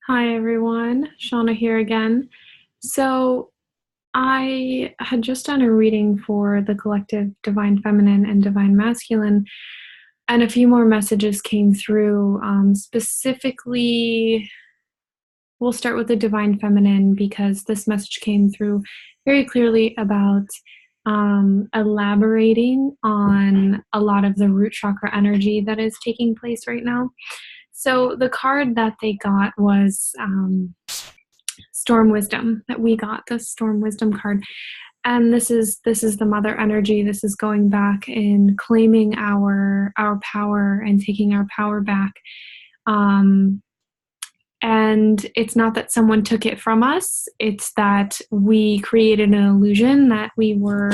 Hi everyone, Shauna here again. So I had just done a reading for the collective Divine Feminine and Divine Masculine, and a few more messages came through. Specifically, we'll start with the Divine Feminine because this message came through very clearly about elaborating on a lot of the root chakra energy that is taking place right now. So the card that they got was Storm Wisdom, that we got, the Storm Wisdom card. And this is the mother energy. This is going back and claiming our power and taking our power back. And it's not that someone took it from us, it's that we created an illusion that we were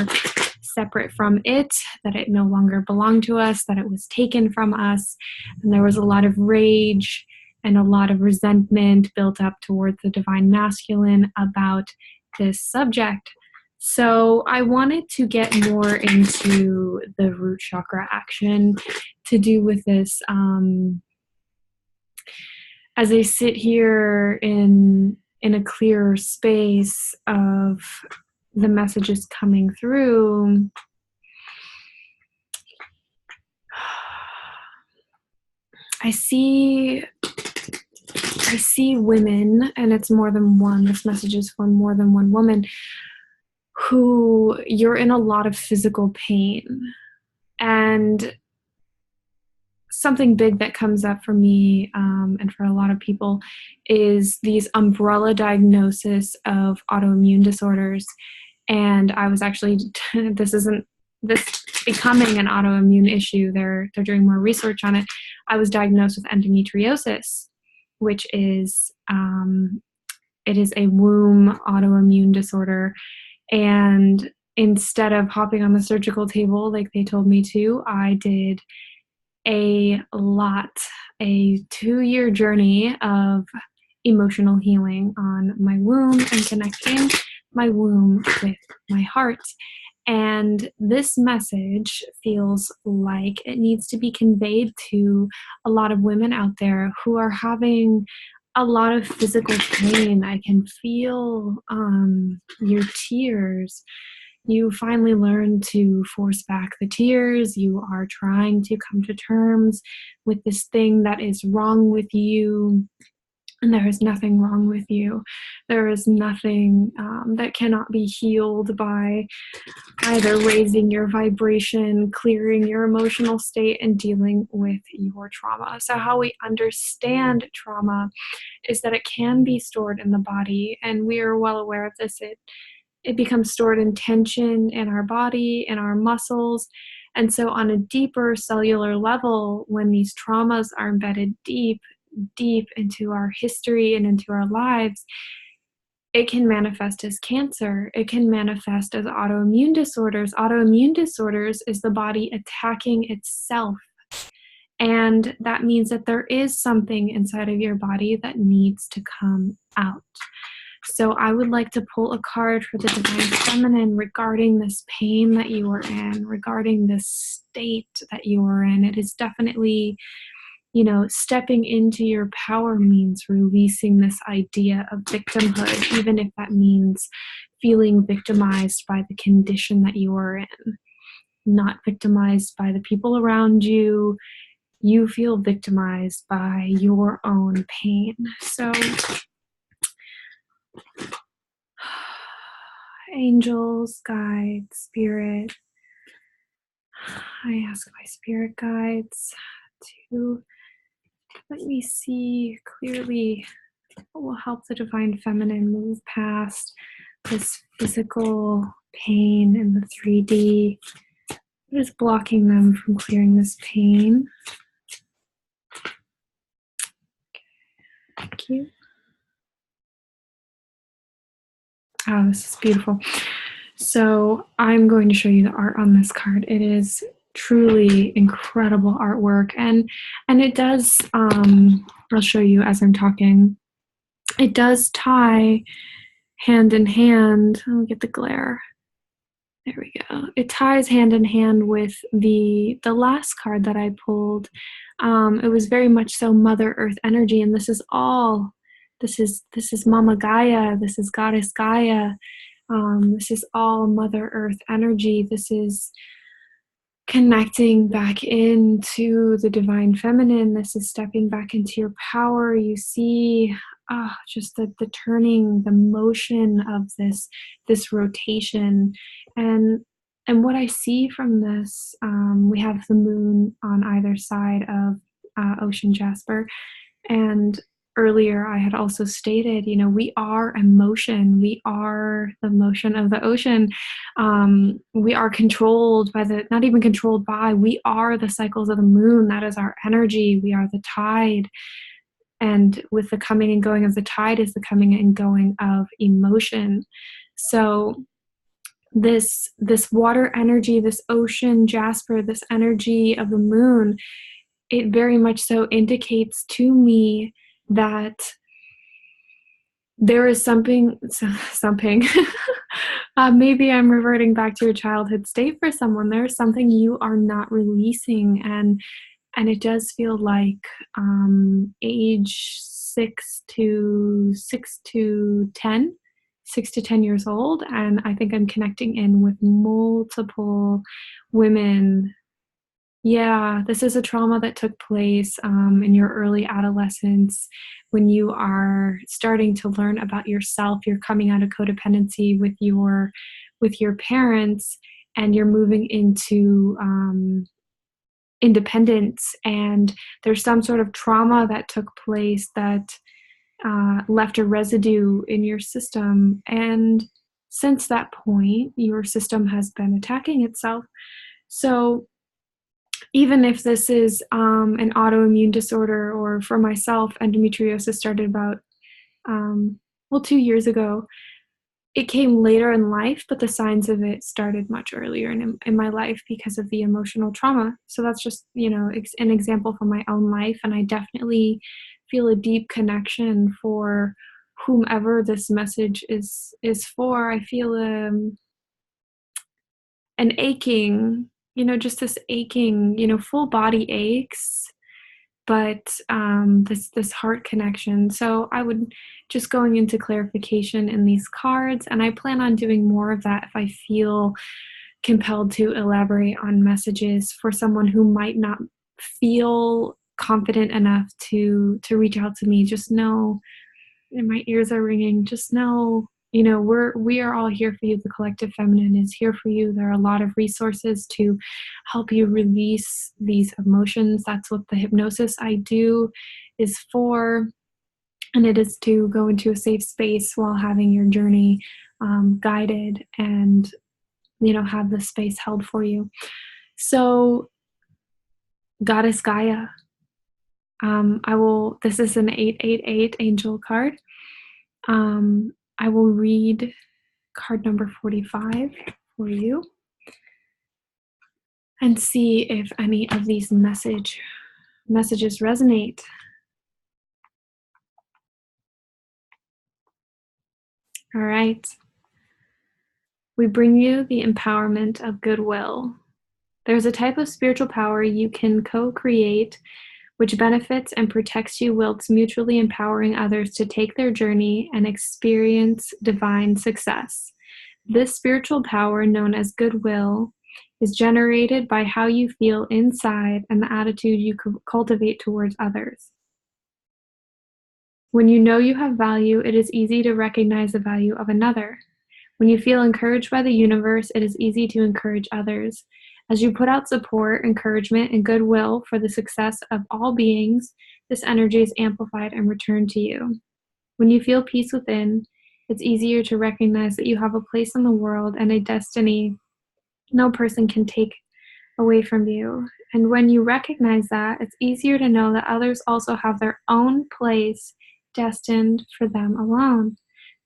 separate from it, that it no longer belonged to us, that it was taken from us. And there was a lot of rage and a lot of resentment built up towards the Divine Masculine about this subject. So I wanted to get more into the root chakra action to do with this. As I sit here in a clearer space of the messages coming through, I see women, and it's more than one. This message is for more than one woman, who you're in a lot of physical pain. And something big that comes up for me and for a lot of people is these umbrella diagnosis of autoimmune disorders. And I was actually, this becoming an autoimmune issue. They're doing more research on it. I was diagnosed with endometriosis, which is it is a womb autoimmune disorder. And instead of hopping on the surgical table like they told me to, I did a 2-year journey of emotional healing on my womb and connecting my womb with my heart. And this message feels like it needs to be conveyed to a lot of women out there who are having a lot of physical pain. I can feel your tears. You finally learn to force back the tears. You are trying to come to terms with this thing that is wrong with you. And there is nothing wrong with you. There is nothing that cannot be healed by either raising your vibration, clearing your emotional state, and dealing with your trauma. So how we understand trauma is that it can be stored in the body, and we are well aware of this. It becomes stored in tension in our body, in our muscles. And so on a deeper cellular level, when these traumas are embedded deep into our history and into our lives, it can manifest as cancer. It can manifest as autoimmune disorders. Autoimmune disorders is the body attacking itself. And that means that there is something inside of your body that needs to come out. So I would like to pull a card for the Divine Feminine regarding this pain that you are in, regarding this state that you are in. It is definitely, stepping into your power means releasing this idea of victimhood, even if that means feeling victimized by the condition that you are in, not victimized by the people around you. You feel victimized by your own pain. So angels, guides, spirit, I ask my spirit guides to let me see clearly what will help the Divine Feminine move past this physical pain in the 3D. What is blocking them from clearing this pain? Thank you. Oh, this is beautiful. So I'm going to show you the art on this card. It is truly incredible artwork, and it does, I'll show you as I'm talking, it does tie hand in hand. I'll get the glare. There we go. It ties hand in hand with the last card that I pulled. It was very much so Mother Earth energy, and this is all This is Mama Gaia, this is Goddess Gaia, this is all Mother Earth energy. This is connecting back into the divine feminine. This is stepping back into your power. You see just the turning, the motion of this rotation. And what I see from this, we have the moon on either side of Ocean Jasper. And earlier I had also stated, we are emotion. We are the motion of the ocean. We are controlled by not even controlled by, we are the cycles of the moon. That is our energy. We are the tide. And with the coming and going of the tide is the coming and going of emotion. So this water energy, this ocean Jasper, this energy of the moon, it very much so indicates to me that there is something maybe I'm reverting back to your childhood state for someone. There's something you are not releasing, and it does feel like age 6 to 10 years old, and I think I'm connecting in with multiple women. Yeah, this is a trauma that took place in your early adolescence when you are starting to learn about yourself. You're coming out of codependency with your parents, and you're moving into independence. And there's some sort of trauma that took place that left a residue in your system. And since that point, your system has been attacking itself. So even if this is an autoimmune disorder, or for myself, endometriosis started about 2 years ago. It came later in life, but the signs of it started much earlier in my life because of the emotional trauma. So that's just, an example from my own life. And I definitely feel a deep connection for whomever this message is for. I feel an aching, just this aching, full body aches, but this heart connection. So I would just going into clarification in these cards, and I plan on doing more of that if I feel compelled to elaborate on messages for someone who might not feel confident enough to reach out to me. Just know, and my ears are ringing, just know, we are all here for you. The collective feminine is here for you. There are a lot of resources to help you release these emotions. That's what the hypnosis I do is for. And it is to go into a safe space while having your journey guided, and, have the space held for you. So Goddess Gaia, this is an 888 angel card. I will read card number 45 for you and see if any of these messages resonate. All right. We bring you the empowerment of goodwill. There's a type of spiritual power you can co-create which benefits and protects you whilst mutually empowering others to take their journey and experience divine success. This spiritual power, known as goodwill, is generated by how you feel inside and the attitude you cultivate towards others. When you know you have value, it is easy to recognize the value of another. When you feel encouraged by the universe, it is easy to encourage others. As you put out support, encouragement, and goodwill for the success of all beings, this energy is amplified and returned to you. When you feel peace within, it's easier to recognize that you have a place in the world and a destiny no person can take away from you. And when you recognize that, it's easier to know that others also have their own place destined for them alone.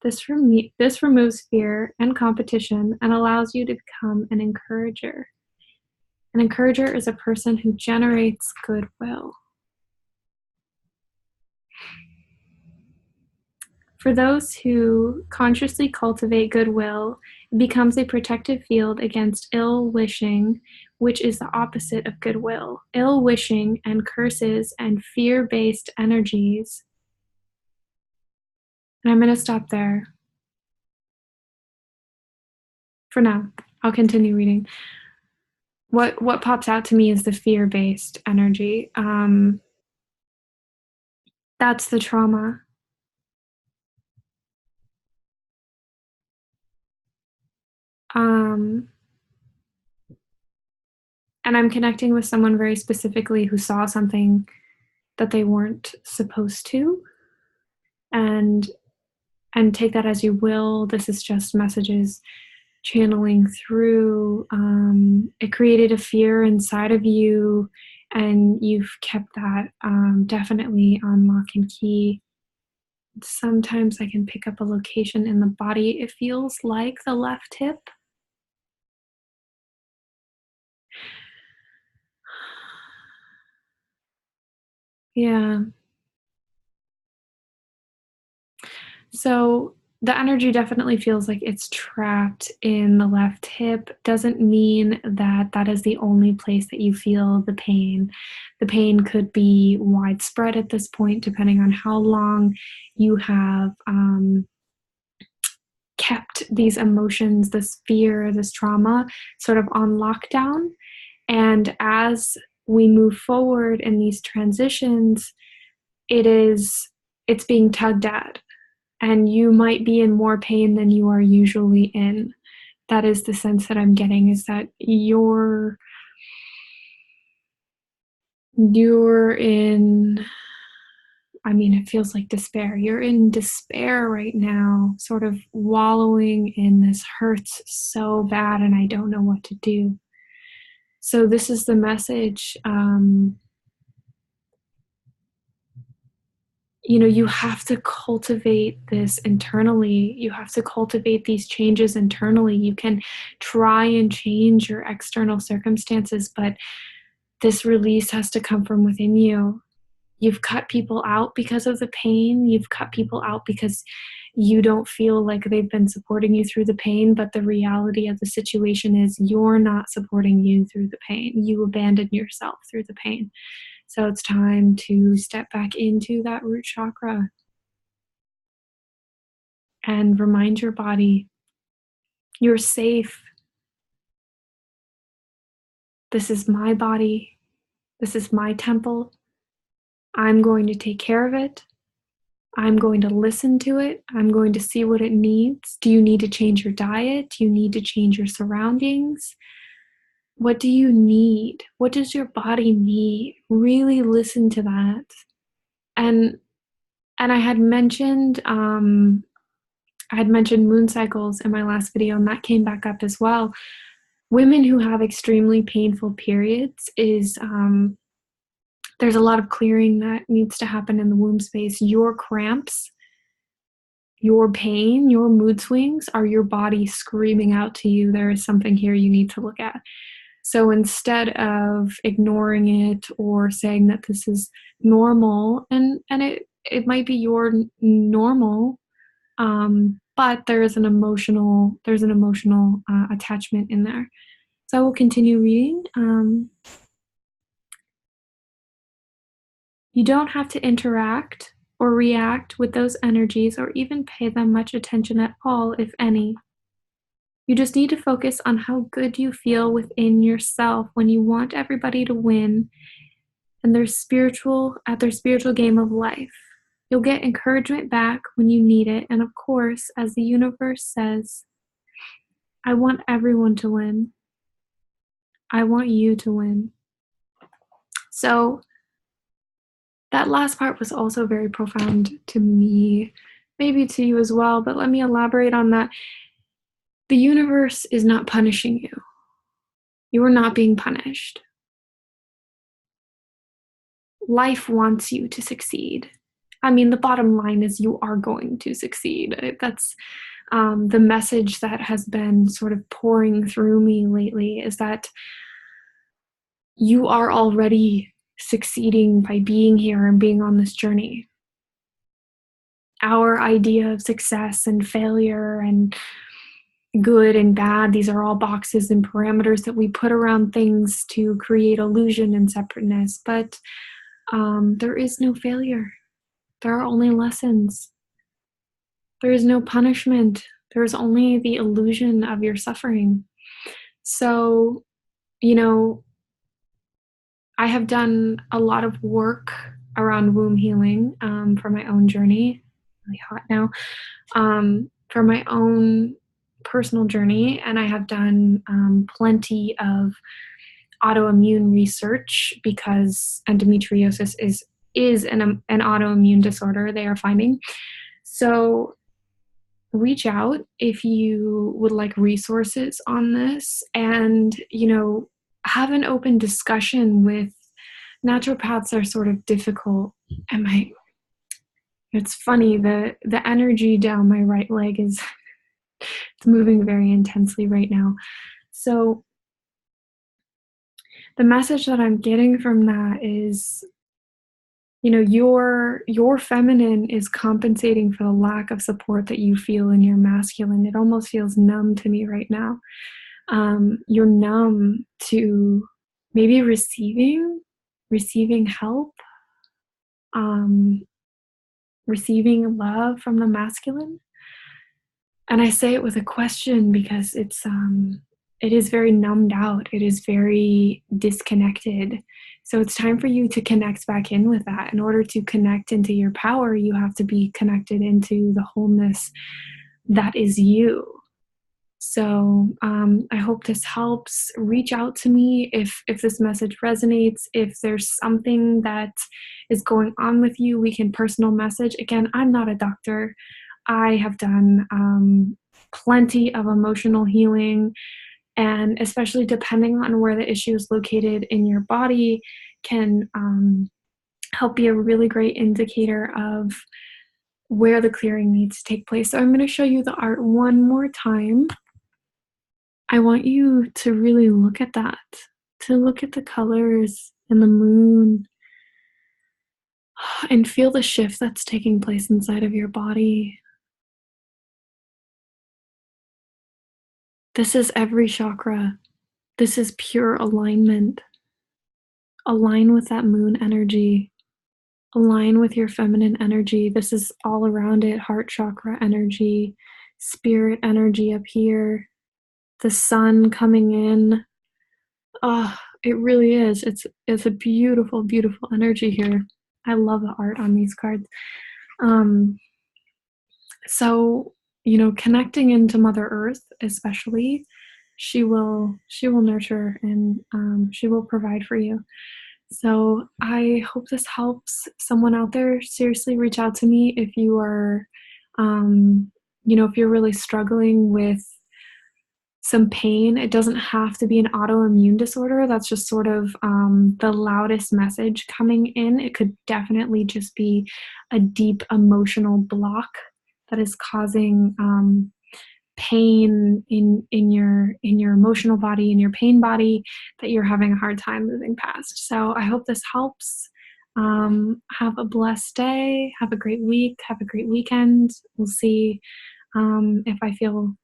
This removes fear and competition and allows you to become an encourager. An encourager is a person who generates goodwill. For those who consciously cultivate goodwill, it becomes a protective field against ill-wishing, which is the opposite of goodwill. Ill-wishing and curses and fear-based energies And I'm going to stop there for now. I'll continue reading. What pops out to me is the fear-based energy. That's the trauma. Um, and I'm connecting with someone very specifically who saw something that they weren't supposed to, and take that as you will. This is just messages channeling through. It created a fear inside of you, and you've kept that definitely on lock and key. Sometimes I can pick up a location in the body. It feels like the left hip. Yeah. So the energy definitely feels like it's trapped in the left hip. Doesn't mean that that is the only place that you feel the pain. The pain could be widespread at this point, depending on how long you have kept these emotions, this fear, this trauma sort of on lockdown. And as we move forward in these transitions, it's being tugged at, and you might be in more pain than you are usually in. That is the sense that I'm getting, is that you're in, I mean, it feels like despair. You're in despair right now, sort of wallowing in this hurts so bad and I don't know what to do. So this is the message. You have to cultivate this internally. You have to cultivate these changes internally. You can try and change your external circumstances, but this release has to come from within you. You've cut people out because of the pain. You've cut people out because you don't feel like they've been supporting you through the pain, but the reality of the situation is you're not supporting you through the pain. You abandoned yourself through the pain. So it's time to step back into that root chakra and remind your body, you're safe. This is my body. This is my temple. I'm going to take care of it. I'm going to listen to it. I'm going to see what it needs. Do you need to change your diet? Do you need to change your surroundings? What do you need? What does your body need? Really listen to that. And I had mentioned moon cycles in my last video, and that came back up as well. Women who have extremely painful periods there's a lot of clearing that needs to happen in the womb space. Your cramps, your pain, your mood swings are your body screaming out to you, there is something here you need to look at. So instead of ignoring it or saying that this is normal, and it might be your normal, but there's an emotional attachment in there. So I will continue reading. You don't have to interact or react with those energies or even pay them much attention at all, if any. You just need to focus on how good you feel within yourself when you want everybody to win and their spiritual game of life. You'll get encouragement back when you need it, and of course, as the universe says, I want everyone to win. I want you to win. So that last part was also very profound to me, maybe to you as well, but let me elaborate on that. The universe is not punishing you. You are not being punished. Life wants you to succeed. I mean, the bottom line is you are going to succeed. That's the message that has been sort of pouring through me lately, is that you are already succeeding by being here and being on this journey. Our idea of success and failure and good and bad, these are all boxes and parameters that we put around things to create illusion and separateness. But there is no failure. There are only lessons. There is no punishment. There is only the illusion of your suffering. So, you know, I have done a lot of work around womb healing, for my own journey. Really hot now. For my own personal journey, and I have done plenty of autoimmune research because endometriosis is an autoimmune disorder they are finding. So reach out if you would like resources on this, and have an open discussion with naturopaths. Are sort of difficult, and my it's funny, the energy down my right leg is it's moving very intensely right now. So the message that I'm getting from that is, your feminine is compensating for the lack of support that you feel in your masculine. It almost feels numb to me right now. You're numb to maybe receiving help, um, receiving love from the masculine. And I say it with a question because it is very numbed out. It is very disconnected. So it's time for you to connect back in with that. In order to connect into your power, you have to be connected into the wholeness that is you. So I hope this helps. Reach out to me if this message resonates. If there's something that is going on with you, we can personal message. Again, I'm not a doctor. I have done plenty of emotional healing, and especially depending on where the issue is located in your body, can help be a really great indicator of where the clearing needs to take place. So I'm going to show you the art one more time. I want you to really look at that, to look at the colors and the moon, and feel the shift that's taking place inside of your body. This is every chakra. This is pure alignment. Align with that moon energy. Align with your feminine energy. This is all around it. Heart chakra energy, spirit energy up here, the sun coming in. It really is. It's a beautiful, beautiful energy here. I love the art on these cards. Um, so, connecting into Mother Earth, especially, she will nurture, and she will provide for you. So I hope this helps someone out there. Seriously, reach out to me if you are, if you're really struggling with some pain. It doesn't have to be an autoimmune disorder. That's just sort of the loudest message coming in. It could definitely just be a deep emotional block that is causing pain in your emotional body, in your pain body, that you're having a hard time moving past. So I hope this helps. Have a blessed day. Have a great week. Have a great weekend. We'll see if I feel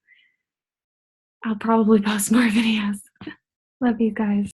I'll probably post more videos. Love you guys.